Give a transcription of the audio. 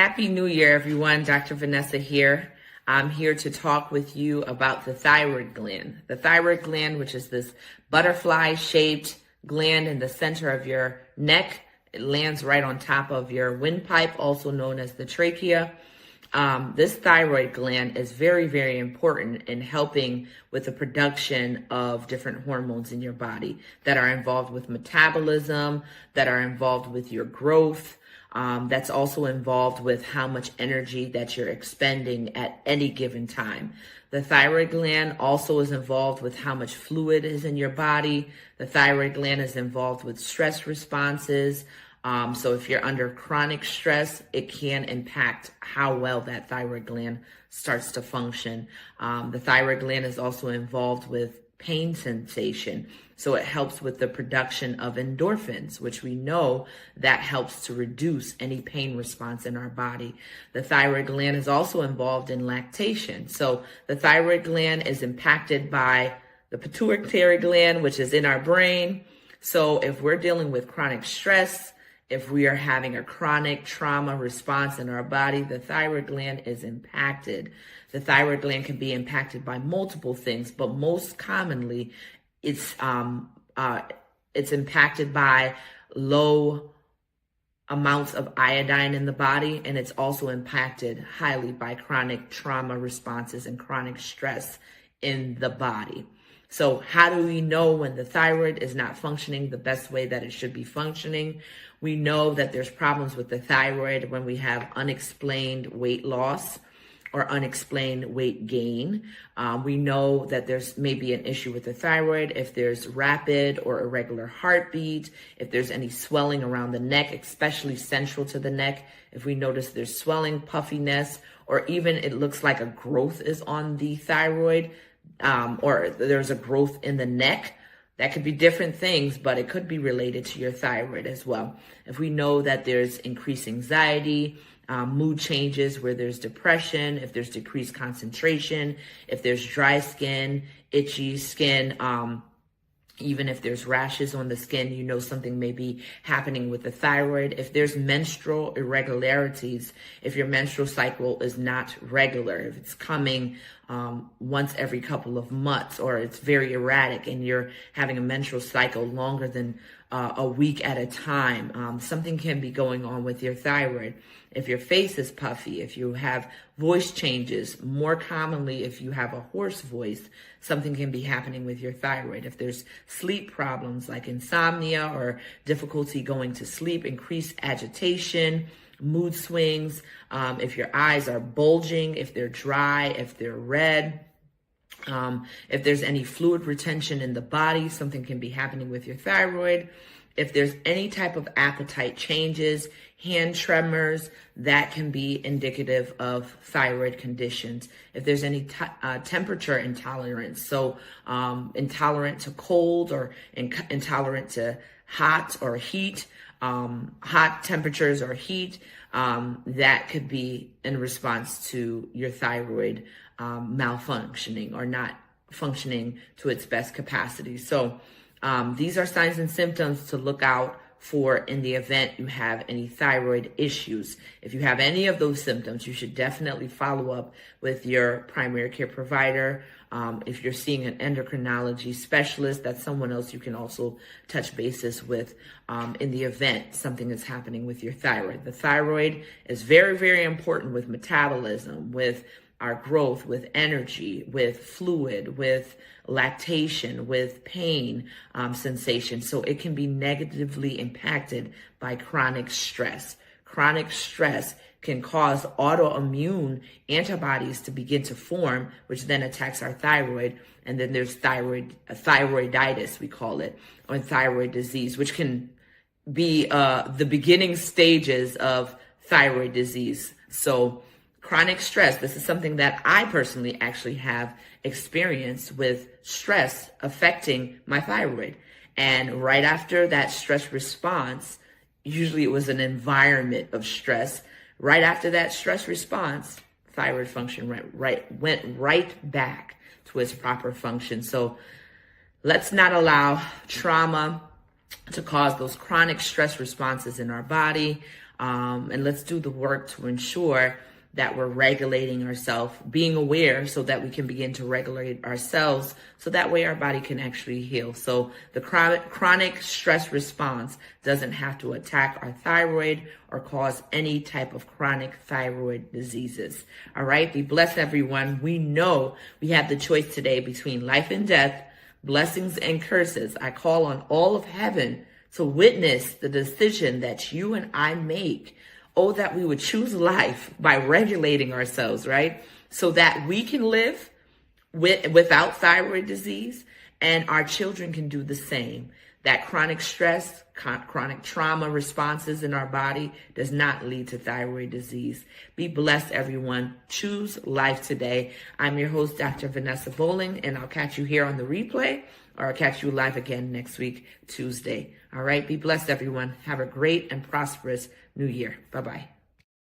Happy New Year, everyone. Dr. Vanessa here. I'm here to talk with you about the thyroid gland. The thyroid gland, which is this butterfly-shaped gland in the center of your neck. It lands right on top of your windpipe, also known as the trachea. This thyroid gland is very, very important in helping with the production of different hormones in your body that are involved with metabolism, that are involved with your growth. That's also involved with how much energy that you're expending at any given time. The thyroid gland also is involved with how much fluid is in your body. The thyroid gland is involved with stress responses. So if you're under chronic stress, it can impact how well that thyroid gland starts to function. The thyroid gland is also involved with pain sensation. So it helps with the production of endorphins, which we know that helps to reduce any pain response in our body. The thyroid gland is also involved in lactation. So the thyroid gland is impacted by the pituitary gland, which is in our brain. So if we're dealing with chronic stress, if we are having a chronic trauma response in our body, the thyroid gland is impacted. The thyroid gland can be impacted by multiple things, but most commonly, it's impacted by low amounts of iodine in the body, and it's also impacted highly by chronic trauma responses and chronic stress in the body. So how do we know when the thyroid is not functioning the best way that it should be functioning? We know that there's problems with the thyroid when we have unexplained weight loss or unexplained weight gain. We know that there's maybe an issue with the thyroid if there's rapid or irregular heartbeat, if there's any swelling around the neck, especially central to the neck, if we notice there's swelling, puffiness, or even it looks like a growth is on the thyroid, or there's a growth in the neck. That could be different things, but it could be related to your thyroid as well. If we know that there's increased anxiety, mood changes where there's depression, if there's decreased concentration, if there's dry skin, itchy skin, even if there's rashes on the skin, you know something may be happening with the thyroid. If there's menstrual irregularities, if your menstrual cycle is not regular, if it's coming once every couple of months, or it's very erratic and you're having a menstrual cycle longer than a week at a time, something can be going on with your thyroid. If your face is puffy, if you have voice changes, more commonly if you have a hoarse voice, something can be happening with your thyroid. If there's sleep problems like insomnia or difficulty going to sleep, increased agitation, mood swings, if your eyes are bulging, if they're dry, if they're red, if there's any fluid retention in the body, something can be happening with your thyroid. If there's any type of appetite changes, hand tremors, that can be indicative of thyroid conditions. If there's any temperature intolerance, so intolerant to cold or intolerant to hot or heat, hot temperatures or heat, that could be in response to your thyroid malfunctioning or not functioning to its best capacity. So these are signs and symptoms to look out for in the event you have any thyroid issues. If you have any of those symptoms, you should definitely follow up with your primary care provider. If you're seeing an endocrinology specialist, that's someone else you can also touch bases with in the event something is happening with your thyroid. The thyroid is very, very important with metabolism, with our growth, with energy, with fluid, with lactation, with pain sensation. So it can be negatively impacted by chronic stress. Chronic stress can cause autoimmune antibodies to begin to form, which then attacks our thyroid. And then there's thyroiditis, we call it, or thyroid disease, which can be the beginning stages of thyroid disease. So chronic stress, this is something that I personally actually have experienced with stress affecting my thyroid. And right after that stress response, usually it was an environment of stress. Right after that stress response, thyroid function went right back to its proper function. So let's not allow trauma to cause those chronic stress responses in our body. And let's do the work to ensure that we're regulating ourselves, being aware so that we can begin to regulate ourselves so that way our body can actually heal. So the chronic stress response doesn't have to attack our thyroid or cause any type of chronic thyroid diseases. All right, be blessed, everyone. We know we have the choice today between life and death, blessings and curses. I call on all of heaven to witness the decision that you and I make. Oh, that we would choose life by regulating ourselves, right? So that we can live without thyroid disease and our children can do the same. That chronic stress, chronic trauma responses in our body does not lead to thyroid disease. Be blessed, everyone. Choose life today. I'm your host, Dr. Vanessa Bowling, and I'll catch you here on the replay, or I'll catch you live again next week, Tuesday. All right, be blessed, everyone. Have a great and prosperous new year. Bye-bye.